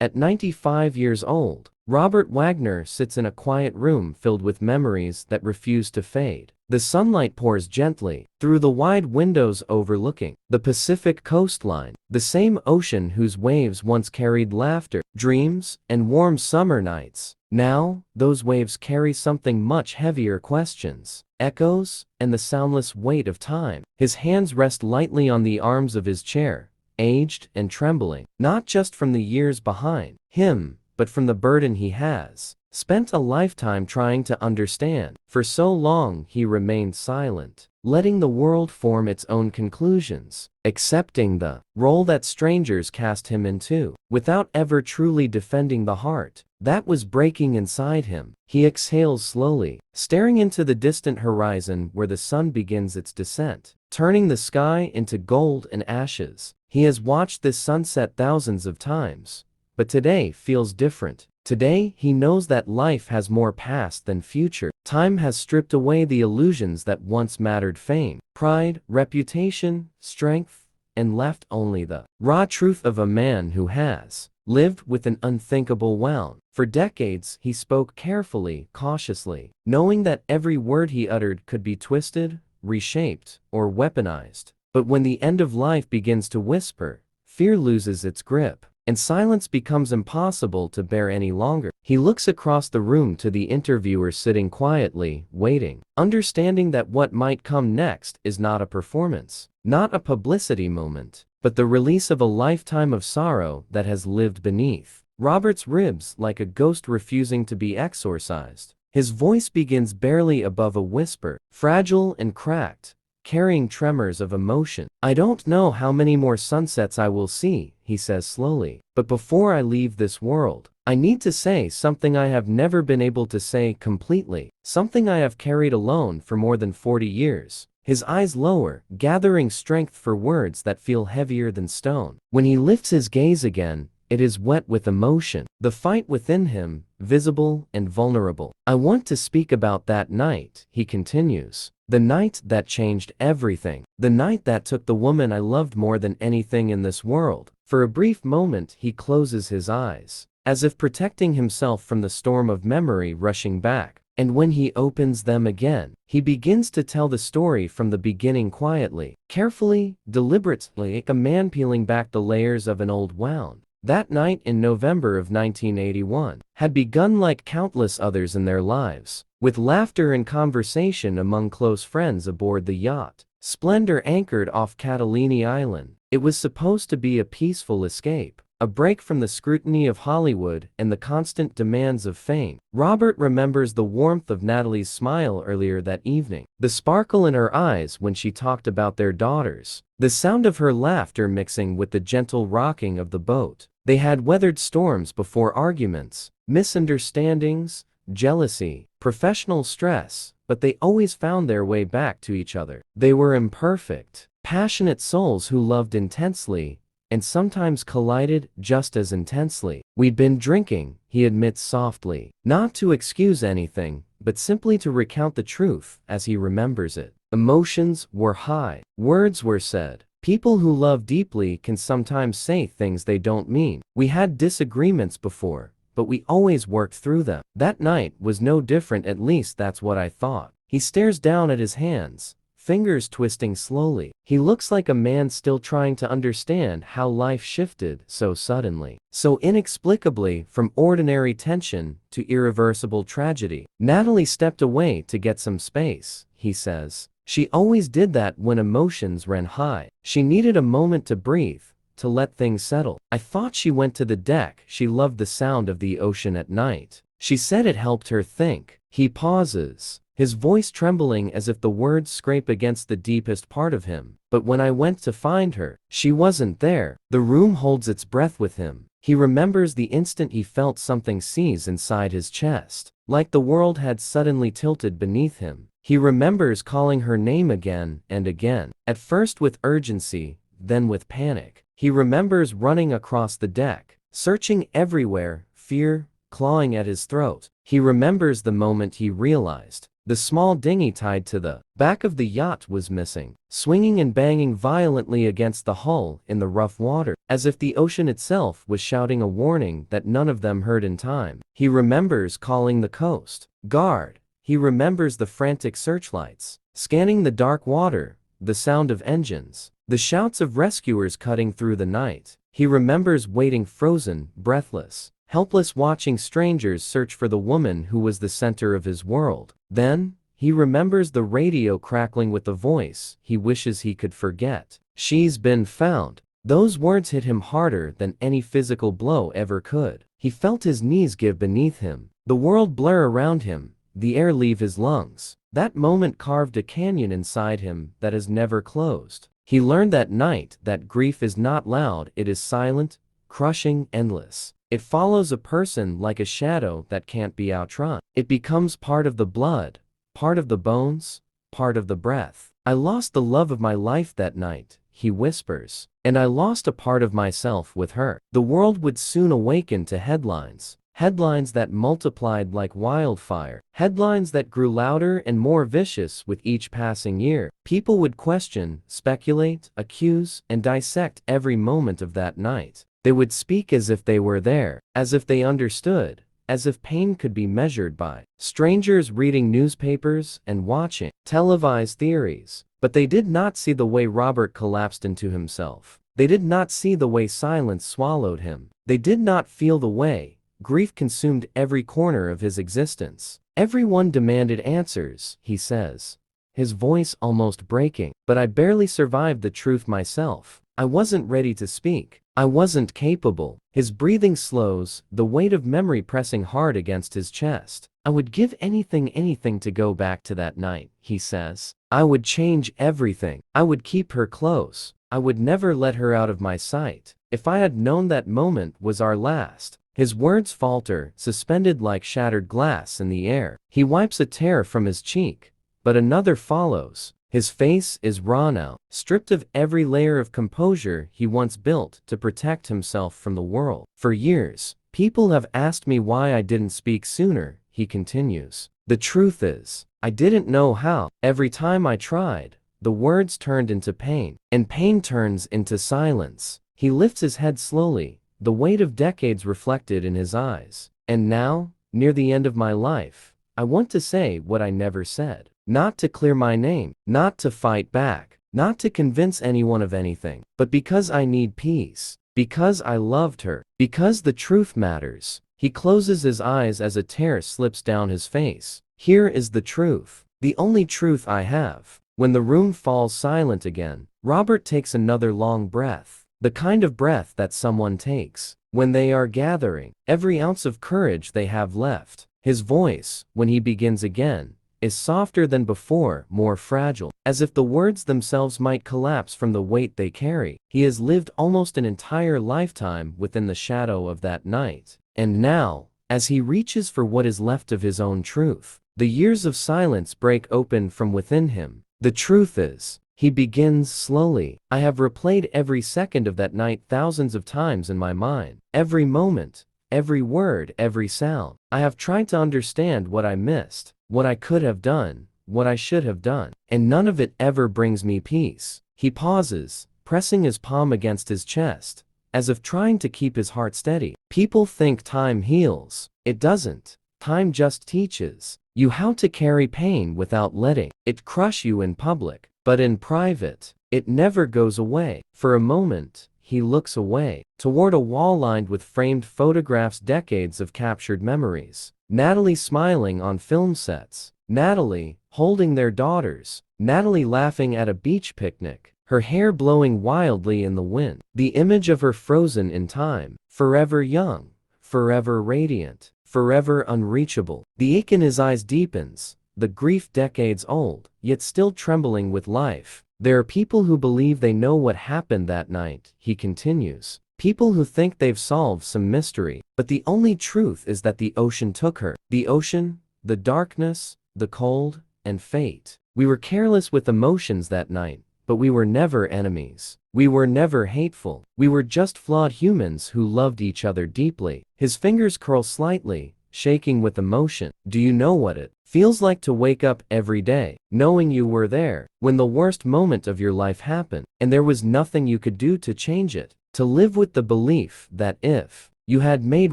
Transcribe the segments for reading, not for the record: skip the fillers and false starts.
At 95 years old, Robert Wagner sits in a quiet room filled with memories that refuse to fade. The sunlight pours gently through the wide windows overlooking the Pacific coastline, the same ocean whose waves once carried laughter, dreams, and warm summer nights. Now, those waves carry something much heavier: questions, echoes, and the soundless weight of time. His hands rest lightly on the arms of his chair, aged and trembling, not just from the years behind him, but from the burden he has spent a lifetime trying to understand. For so long he remained silent, letting the world form its own conclusions, accepting the role that strangers cast him into, without ever truly defending the heart that was breaking inside him. He exhales slowly, staring into the distant horizon where the sun begins its descent, turning the sky into gold and ashes. He has watched this sunset thousands of times, but today feels different. Today, he knows that life has more past than future. Time has stripped away the illusions that once mattered: fame, pride, reputation, strength, and left only the raw truth of a man who has lived with an unthinkable wound. For decades, he spoke carefully, cautiously, knowing that every word he uttered could be twisted, reshaped, or weaponized. But when the end of life begins to whisper, fear loses its grip, and silence becomes impossible to bear any longer. He looks across the room to the interviewer sitting quietly, waiting, understanding that what might come next is not a performance, not a publicity moment, but the release of a lifetime of sorrow that has lived beneath Robert's ribs like a ghost refusing to be exorcised. His voice begins barely above a whisper, fragile and cracked, carrying tremors of emotion. "I don't know how many more sunsets I will see," he says slowly, "but before I leave this world, I need to say something I have never been able to say completely, something I have carried alone for more than 40 years. His eyes lower, gathering strength for words that feel heavier than stone. When he lifts his gaze again, it is wet with emotion, the fight within him, visible and vulnerable. "I want to speak about that night," he continues. "The night that changed everything. The night that took the woman I loved more than anything in this world." For a brief moment he closes his eyes, as if protecting himself from the storm of memory rushing back. And when he opens them again, he begins to tell the story from the beginning, quietly, carefully, deliberately, like a man peeling back the layers of an old wound. That night in November of 1981 had begun like countless others in their lives, with laughter and conversation among close friends aboard the yacht Splendor anchored off Catalina Island. It was supposed to be a peaceful escape, a break from the scrutiny of Hollywood and the constant demands of fame. Robert remembers the warmth of Natalie's smile earlier that evening, the sparkle in her eyes when she talked about their daughters, the sound of her laughter mixing with the gentle rocking of the boat. They had weathered storms before: arguments, misunderstandings, jealousy, professional stress, but they always found their way back to each other. They were imperfect, passionate souls who loved intensely, and sometimes collided just as intensely. "We'd been drinking," he admits softly, not to excuse anything, but simply to recount the truth as he remembers it. "Emotions were high, words were said. People who love deeply can sometimes say things they don't mean. We had disagreements before, but we always worked through them. That night was no different, at least that's what I thought." He stares down at his hands, fingers twisting slowly. He looks like a man still trying to understand how life shifted so suddenly, so inexplicably, from ordinary tension to irreversible tragedy. "Natalie stepped away to get some space," he says. "She always did that when emotions ran high. She needed a moment to breathe, to let things settle. I thought she went to the deck. She loved the sound of the ocean at night. She said it helped her think." He pauses, his voice trembling as if the words scrape against the deepest part of him. "But when I went to find her, she wasn't there." The room holds its breath with him. He remembers the instant he felt something seize inside his chest, like the world had suddenly tilted beneath him. He remembers calling her name again and again, at first with urgency, then with panic. He remembers running across the deck, searching everywhere, fear clawing at his throat. He remembers the moment he realized The small dinghy tied to the back of the yacht was missing, swinging and banging violently against the hull in the rough water, as if the ocean itself was shouting a warning that none of them heard in time. He remembers calling the coast guard. He remembers the frantic searchlights, scanning the dark water, the sound of engines, the shouts of rescuers cutting through the night. He remembers waiting frozen, breathless, helpless, watching strangers search for the woman who was the center of his world. Then, he remembers the radio crackling with the voice he wishes he could forget. "She's been found." Those words hit him harder than any physical blow ever could. He felt his knees give beneath him, the world blur around him, the air leave his lungs. That moment carved a canyon inside him that has never closed. He learned that night that grief is not loud, it is silent, crushing, endless. It follows a person like a shadow that can't be outrun. It becomes part of the blood, part of the bones, part of the breath. "I lost the love of my life that night," he whispers, "and I lost a part of myself with her." The world would soon awaken to headlines. Headlines that multiplied like wildfire. Headlines that grew louder and more vicious with each passing year. People would question, speculate, accuse, and dissect every moment of that night. They would speak as if they were there, as if they understood, as if pain could be measured by strangers reading newspapers and watching televised theories. But they did not see the way Robert collapsed into himself. They did not see the way silence swallowed him. They did not feel the way grief consumed every corner of his existence. "Everyone demanded answers," he says, his voice almost breaking. "But I barely survived the truth myself. I wasn't ready to speak. I wasn't capable." His breathing slows, the weight of memory pressing hard against his chest. "I would give anything to go back to that night," he says. "I would change everything. I would keep her close. I would never let her out of my sight. If I had known that moment was our last." His words falter, suspended like shattered glass in the air. He wipes a tear from his cheek, but another follows. His face is raw now, stripped of every layer of composure he once built to protect himself from the world. "For years, people have asked me why I didn't speak sooner," he continues. "The truth is, I didn't know how. Every time I tried, the words turned into pain, and pain turns into silence." He lifts his head slowly, the weight of decades reflected in his eyes. "And now, near the end of my life, I want to say what I never said. Not to clear my name, not to fight back, not to convince anyone of anything, but because I need peace, because I loved her, because the truth matters." He closes his eyes as a tear slips down his face. "Here is the truth, the only truth I have." When the room falls silent again, Robert takes another long breath. The kind of breath that someone takes when they are gathering every ounce of courage they have left. His voice, when he begins again, is softer than before, more fragile, as if the words themselves might collapse from the weight they carry. He has lived almost an entire lifetime within the shadow of that night. And now, as he reaches for what is left of his own truth, the years of silence break open from within him. The truth is, he begins slowly, "I have replayed every second of that night thousands of times in my mind. Every moment, every word, every sound. I have tried to understand what I missed, what I could have done, what I should have done. And none of it ever brings me peace." He pauses, pressing his palm against his chest, as if trying to keep his heart steady. "People think time heals. It doesn't. Time just teaches you how to carry pain without letting it crush you in public. But in private, it never goes away." For a moment, he looks away, toward a wall lined with framed photographs, decades of captured memories. Natalie smiling on film sets. Natalie holding their daughters. Natalie laughing at a beach picnic, her hair blowing wildly in the wind. The image of her frozen in time, forever young, forever radiant, forever unreachable. The ache in his eyes deepens, the grief decades old, yet still trembling with life. "There are people who believe they know what happened that night," he continues. "People who think they've solved some mystery. But the only truth is that the ocean took her. The ocean, the darkness, the cold, and fate. We were careless with emotions that night, but we were never enemies. We were never hateful. We were just flawed humans who loved each other deeply." His fingers curl slightly, shaking with emotion. Do you know what it feels like to wake up every day, knowing you were there when the worst moment of your life happened, and there was nothing you could do to change it? To live with the belief that if you had made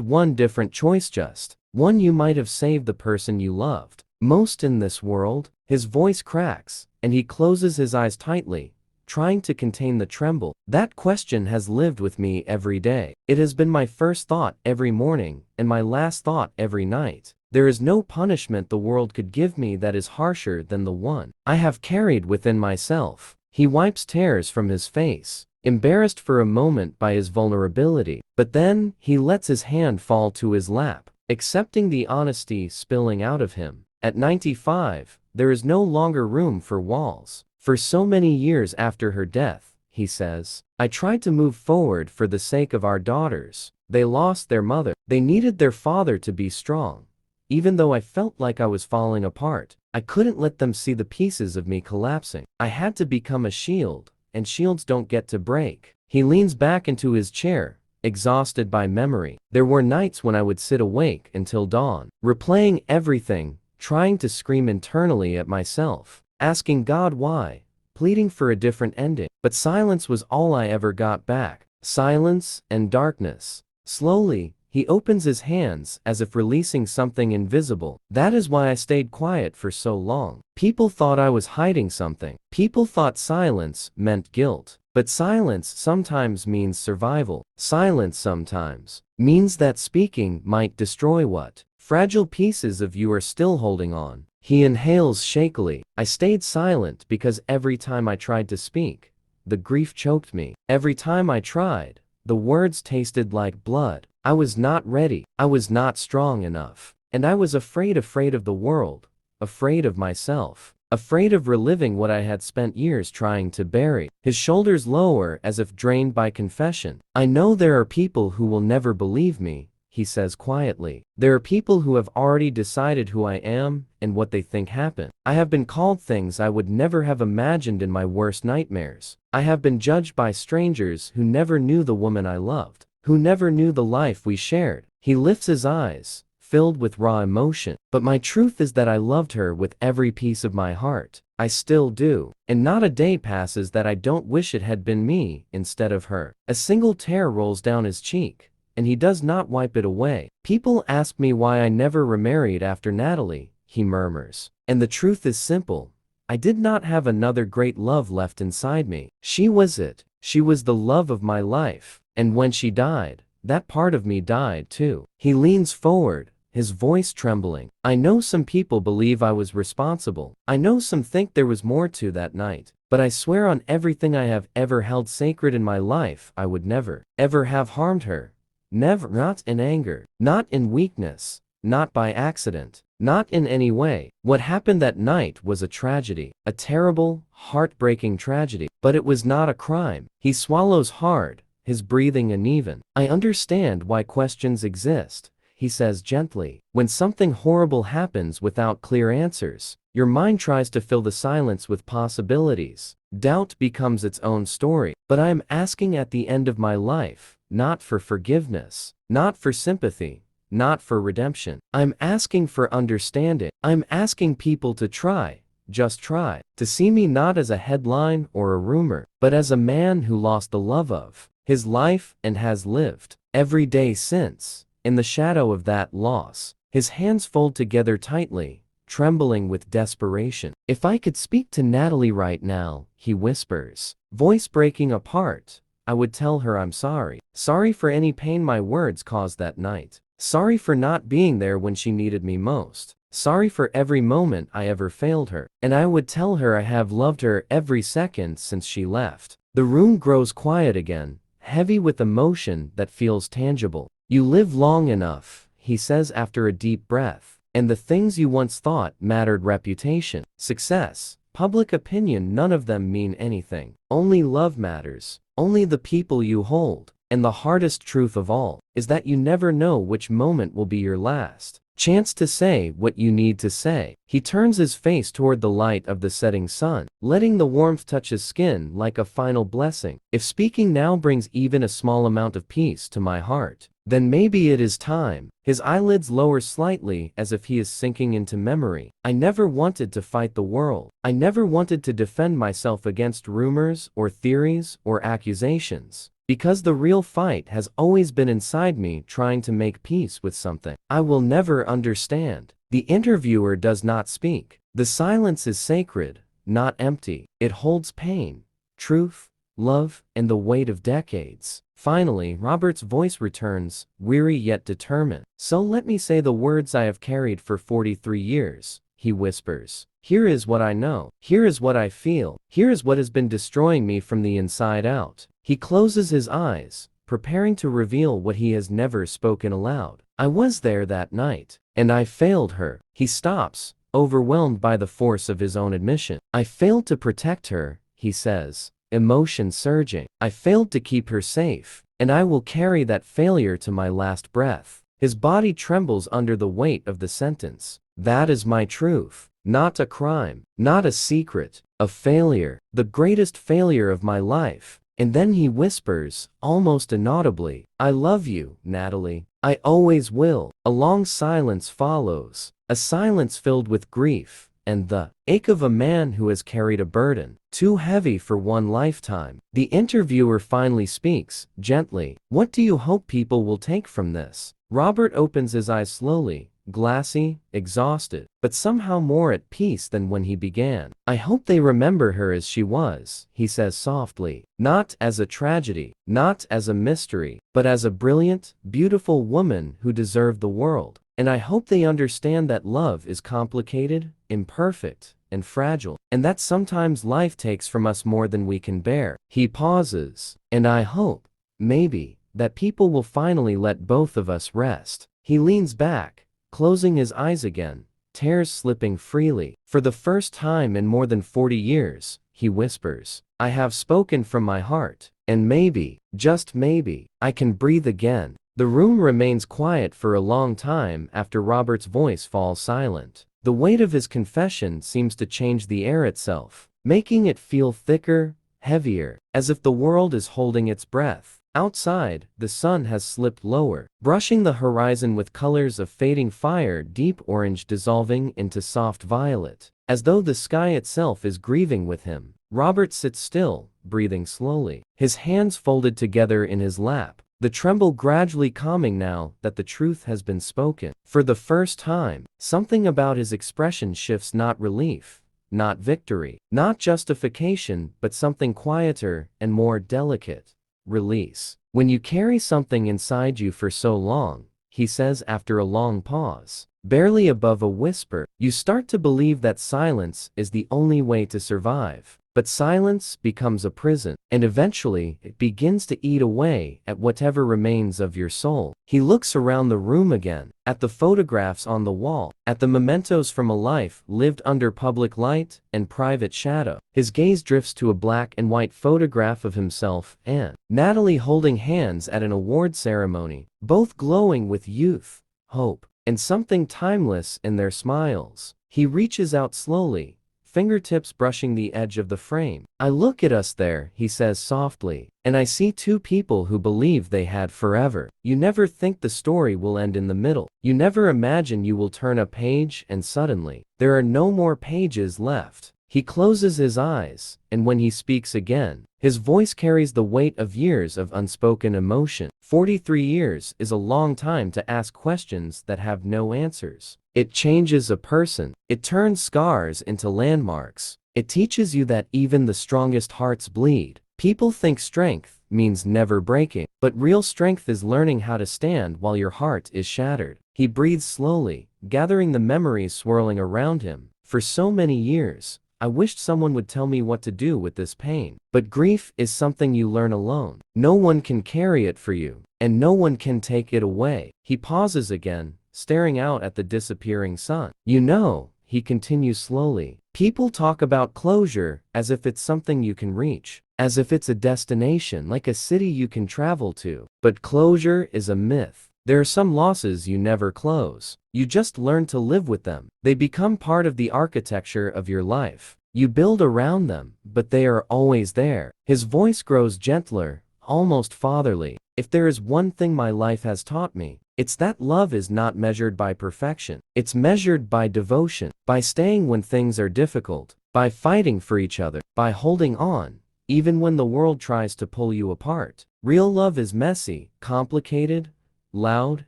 one different choice, just one, you might have saved the person you loved most in this world. His voice cracks, and he closes his eyes tightly, trying to contain the tremble. That question has lived with me every day. It has been my first thought every morning, and my last thought every night. There is no punishment the world could give me that is harsher than the one I have carried within myself. He wipes tears from his face, embarrassed for a moment by his vulnerability, but then he lets his hand fall to his lap, accepting the honesty spilling out of him. At 95, there is no longer room for walls. For so many years after her death, he says, I tried to move forward for the sake of our daughters. They lost their mother. They needed their father to be strong. Even though I felt like I was falling apart, I couldn't let them see the pieces of me collapsing. I had to become a shield, and shields don't get to break. He leans back into his chair, exhausted by memory. There were nights when I would sit awake until dawn, replaying everything, trying to scream internally at myself, asking God why, pleading for a different ending. But silence was all I ever got back. Silence and darkness. Slowly, he opens his hands as if releasing something invisible. That is why I stayed quiet for so long. People thought I was hiding something. People thought silence meant guilt. But silence sometimes means survival. Silence sometimes means that speaking might destroy what fragile pieces of you are still holding on. He inhales shakily. I stayed silent because every time I tried to speak, the grief choked me. Every time I tried, the words tasted like blood. I was not ready. I was not strong enough. And I was afraid of the world, afraid of myself, afraid of reliving what I had spent years trying to bury. His shoulders lower as if drained by confession. I know there are people who will never believe me, he says quietly. There are people who have already decided who I am and what they think happened. I have been called things I would never have imagined in my worst nightmares. I have been judged by strangers who never knew the woman I loved, who never knew the life we shared. He lifts his eyes, filled with raw emotion. But my truth is that I loved her with every piece of my heart. I still do. And not a day passes that I don't wish it had been me instead of her. A single tear rolls down his cheek, and he does not wipe it away. People ask me why I never remarried after Natalie, he murmurs. And the truth is simple. I did not have another great love left inside me. She was it. She was the love of my life. And when she died, that part of me died too. He leans forward, his voice trembling. I know some people believe I was responsible. I know some think there was more to that night. But I swear on everything I have ever held sacred in my life, I would never, ever have harmed her. Never. Not in anger, not in weakness, not by accident, not in any way. What happened that night was a tragedy, a terrible, heartbreaking tragedy. But it was not a crime. He swallows hard, his breathing uneven. I understand why questions exist, he says gently. When something horrible happens without clear answers, your mind tries to fill the silence with possibilities. Doubt becomes its own story. But I am asking at the end of my life, not for forgiveness, not for sympathy, not for redemption. I'm asking for understanding. I'm asking people to try, just try, to see me not as a headline or a rumor, but as a man who lost the love of his life and has lived every day since, in the shadow of that loss. His hands fold together tightly, trembling with desperation. If I could speak to Natalie right now, he whispers, voice breaking apart, I would tell her I'm sorry. Sorry for any pain my words caused that night. Sorry for not being there when she needed me most. Sorry for every moment I ever failed her. And I would tell her I have loved her every second since she left. The room grows quiet again, heavy with emotion that feels tangible. You live long enough, he says after a deep breath, and the things you once thought mattered, reputation, success, public opinion, none of them mean anything. Only love matters. Only the people you hold. And the hardest truth of all is that you never know which moment will be your last chance to say what you need to say. He turns his face toward the light of the setting sun, letting the warmth touch his skin like a final blessing. If speaking now brings even a small amount of peace to my heart, Then maybe it is time. His eyelids lower slightly as if he is sinking into memory. I never wanted to fight the world. I never wanted to defend myself against rumors or theories or accusations. Because the real fight has always been inside me, trying to make peace with something I will never understand. The interviewer does not speak. The silence is sacred, not empty. It holds pain, truth, love, and the weight of decades. Finally, Robert's voice returns, weary yet determined. So let me say the words I have carried for 43 years, he whispers. Here is what I know. Here is what I feel. Here is what has been destroying me from the inside out. He closes his eyes, preparing to reveal what he has never spoken aloud. I was there that night, and I failed her. He stops, overwhelmed by the force of his own admission. I failed to protect her, he says, emotion surging. I failed to keep her safe, and I will carry that failure to my last breath. His body trembles under the weight of the sentence. That is my truth. Not a crime, not a secret, a failure, the greatest failure of my life. And then he whispers, almost inaudibly, I love you, Natalie. I always will. A long silence follows, a silence filled with grief, and the ache of a man who has carried a burden too heavy for one lifetime. The interviewer finally speaks, gently. What do you hope people will take from this? Robert opens his eyes slowly, glassy, exhausted, but somehow more at peace than when he began. I hope they remember her as she was, he says softly. Not as a tragedy, not as a mystery, but as a brilliant, beautiful woman who deserved the world. And I hope they understand that love is complicated, imperfect, and fragile, and that sometimes life takes from us more than we can bear. He pauses. And I hope, maybe, that people will finally let both of us rest. He leans back, closing his eyes again, tears slipping freely. For the first time in more than 40 years, he whispers, I have spoken from my heart, and maybe, just maybe, I can breathe again. The room remains quiet for a long time after Robert's voice falls silent. The weight of his confession seems to change the air itself, making it feel thicker, heavier, as if the world is holding its breath. Outside, the sun has slipped lower, brushing the horizon with colors of fading fire, deep orange dissolving into soft violet, as though the sky itself is grieving with him. Robert sits still, breathing slowly, his hands folded together in his lap, the tremble gradually calming now that the truth has been spoken. For the first time, something about his expression shifts, not relief, not victory, not justification, but something quieter and more delicate. Release. When you carry something inside you for so long, he says after a long pause, barely above a whisper, you start to believe that silence is the only way to survive. But silence becomes a prison, and eventually it begins to eat away at whatever remains of your soul. He looks around the room again, at the photographs on the wall, at the mementos from a life lived under public light and private shadow. His gaze drifts to a black and white photograph of himself and Natalie holding hands at an award ceremony, both glowing with youth, hope, and something timeless in their smiles. He reaches out slowly, fingertips brushing the edge of the frame. I look at us there, he says softly, and I see two people who believe they had forever. You never think the story will end in the middle. You never imagine you will turn a page and suddenly, there are no more pages left. He closes his eyes, and when he speaks again, his voice carries the weight of years of unspoken emotion. 43 years is a long time to ask questions that have no answers. It changes a person. It turns scars into landmarks. It teaches you that even the strongest hearts bleed. People think strength means never breaking, but real strength is learning how to stand while your heart is shattered. He breathes slowly, gathering the memories swirling around him. For so many years, I wished someone would tell me what to do with this pain. But grief is something you learn alone. No one can carry it for you, and no one can take it away. He pauses again, staring out at the disappearing sun. You know, he continues slowly, people talk about closure as if it's something you can reach, as if it's a destination like a city you can travel to. But closure is a myth. There are some losses you never close. You just learn to live with them. They become part of the architecture of your life. You build around them, but they are always there. His voice grows gentler, almost fatherly. If there is one thing my life has taught me, it's that love is not measured by perfection. It's measured by devotion, by staying when things are difficult, by fighting for each other, by holding on, even when the world tries to pull you apart. Real love is messy, complicated, loud,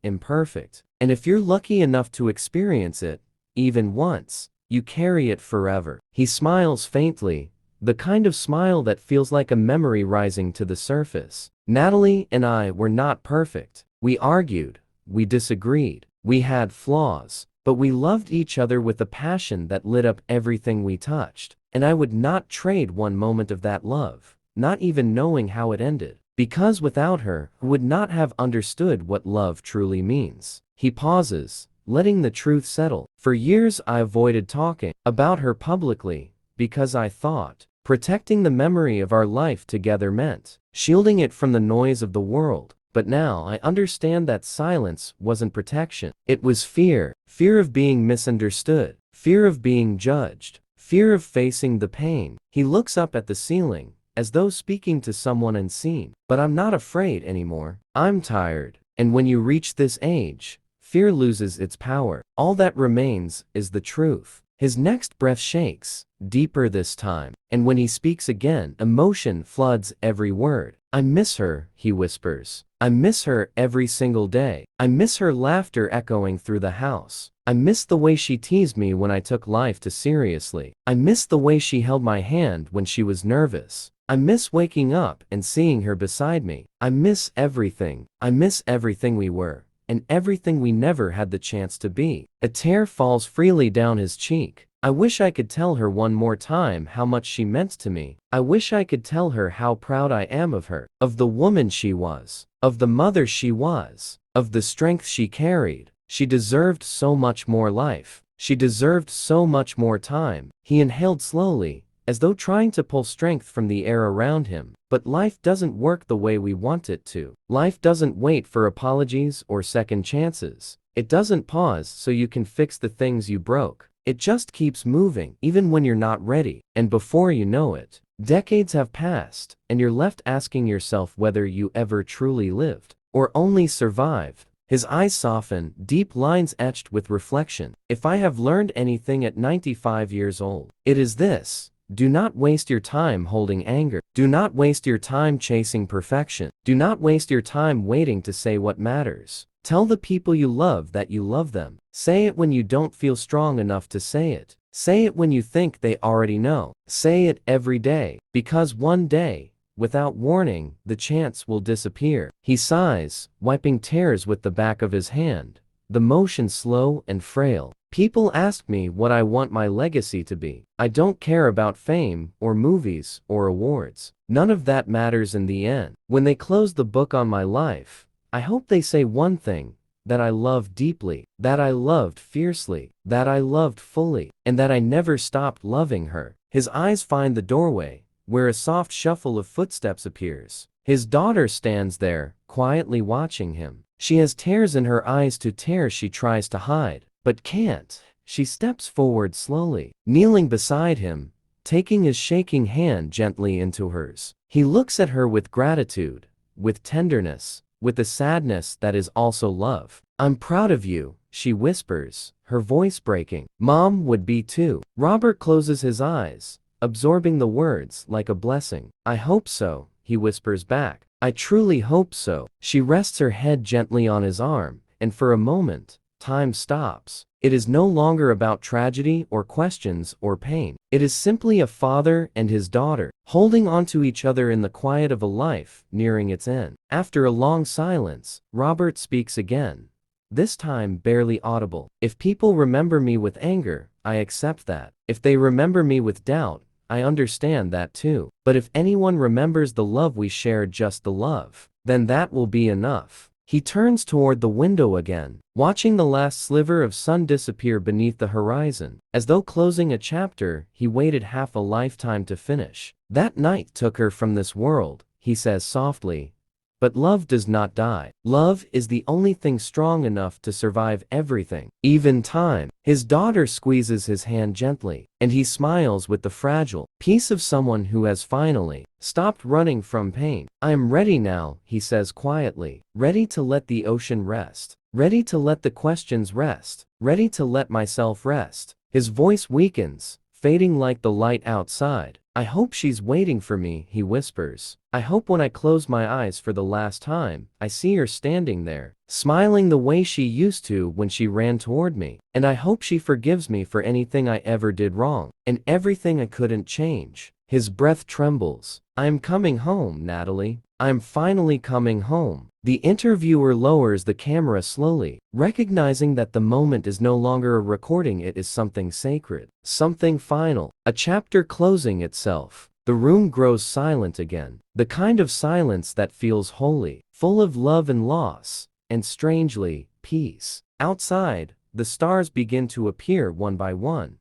imperfect. And if you're lucky enough to experience it, even once, you carry it forever. He smiles faintly, the kind of smile that feels like a memory rising to the surface. Natalie and I were not perfect. We argued, we disagreed, we had flaws, but we loved each other with a passion that lit up everything we touched. And I would not trade one moment of that love, not even knowing how it ended. Because without her, I would not have understood what love truly means. He pauses, letting the truth settle. For years I avoided talking about her publicly, because I thought protecting the memory of our life together meant shielding it from the noise of the world. But now I understand that silence wasn't protection. It was fear. Fear of being misunderstood. Fear of being judged. Fear of facing the pain. He looks up at the ceiling, as though speaking to someone unseen. But I'm not afraid anymore. I'm tired. And when you reach this age, fear loses its power. All that remains is the truth. His next breath shakes, deeper this time. And when he speaks again, emotion floods every word. I miss her, he whispers. I miss her every single day. I miss her laughter echoing through the house. I miss the way she teased me when I took life too seriously. I miss the way she held my hand when she was nervous. I miss waking up and seeing her beside me. I miss everything. I miss everything we were, and everything we never had the chance to be. A tear falls freely down his cheek. I wish I could tell her one more time how much she meant to me. I wish I could tell her how proud I am of her, of the woman she was, of the mother she was, of the strength she carried. She deserved so much more life. She deserved so much more time. He inhaled slowly, as though trying to pull strength from the air around him. But life doesn't work the way we want it to. Life doesn't wait for apologies or second chances. It doesn't pause so you can fix the things you broke. It just keeps moving, even when you're not ready. And before you know it, decades have passed, and you're left asking yourself whether you ever truly lived, or only survived. His eyes soften, deep lines etched with reflection. If I have learned anything at 95 years old, it is this. Do not waste your time holding anger. Do not waste your time chasing perfection. Do not waste your time waiting to say what matters. Tell the people you love that you love them. Say it when you don't feel strong enough to say it. Say it when you think they already know. Say it every day, because one day, without warning, the chance will disappear. He sighs, wiping tears with the back of his hand, the motion slow and frail. People ask me what I want my legacy to be. I don't care about fame, or movies, or awards. None of that matters in the end. When they close the book on my life, I hope they say one thing: that I loved deeply, that I loved fiercely, that I loved fully, and that I never stopped loving her. His eyes find the doorway, where a soft shuffle of footsteps appears. His daughter stands there, quietly watching him. She has tears in her eyes, to tears she tries to hide, but can't. She steps forward slowly, kneeling beside him, taking his shaking hand gently into hers. He looks at her with gratitude, with tenderness, with a sadness that is also love. I'm proud of you, she whispers, her voice breaking. Mom would be too. Robert closes his eyes, absorbing the words like a blessing. I hope so, he whispers back. I truly hope so. She rests her head gently on his arm, and for a moment, time stops. It is no longer about tragedy or questions or pain. It is simply a father and his daughter, holding on to each other in the quiet of a life nearing its end. After a long silence, Robert speaks again, this time barely audible. If people remember me with anger, I accept that. If they remember me with doubt, I understand that too. But if anyone remembers the love we shared, just the love, then that will be enough. He turns toward the window again, watching the last sliver of sun disappear beneath the horizon. As though closing a chapter he waited half a lifetime to finish. That night took her from this world, he says softly, But love does not die. Love is the only thing strong enough to survive everything, even time. His daughter squeezes his hand gently, and he smiles with the fragile peace of someone who has finally stopped running from pain. I am ready now, he says quietly, ready to let the ocean rest, ready to let the questions rest, ready to let myself rest. His voice weakens, fading like the light outside. I hope she's waiting for me, he whispers. I hope when I close my eyes for the last time, I see her standing there, smiling the way she used to when she ran toward me. And I hope she forgives me for anything I ever did wrong, and everything I couldn't change. His breath trembles. I am coming home, Natalie. I am finally coming home. The interviewer lowers the camera slowly, recognizing that the moment is no longer a recording, it is something sacred, something final, a chapter closing itself. The room grows silent again, the kind of silence that feels holy, full of love and loss, and strangely, peace. Outside, the stars begin to appear one by one,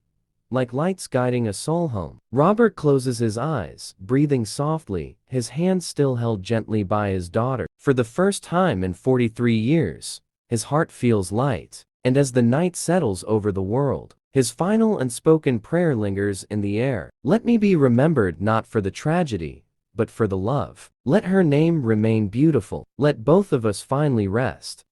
like lights guiding a soul home. Robert closes his eyes, breathing softly, his hand still held gently by his daughter. For the first time in 43 years, his heart feels light, and as the night settles over the world, his final unspoken prayer lingers in the air. Let me be remembered not for the tragedy, but for the love. Let her name remain beautiful. Let both of us finally rest.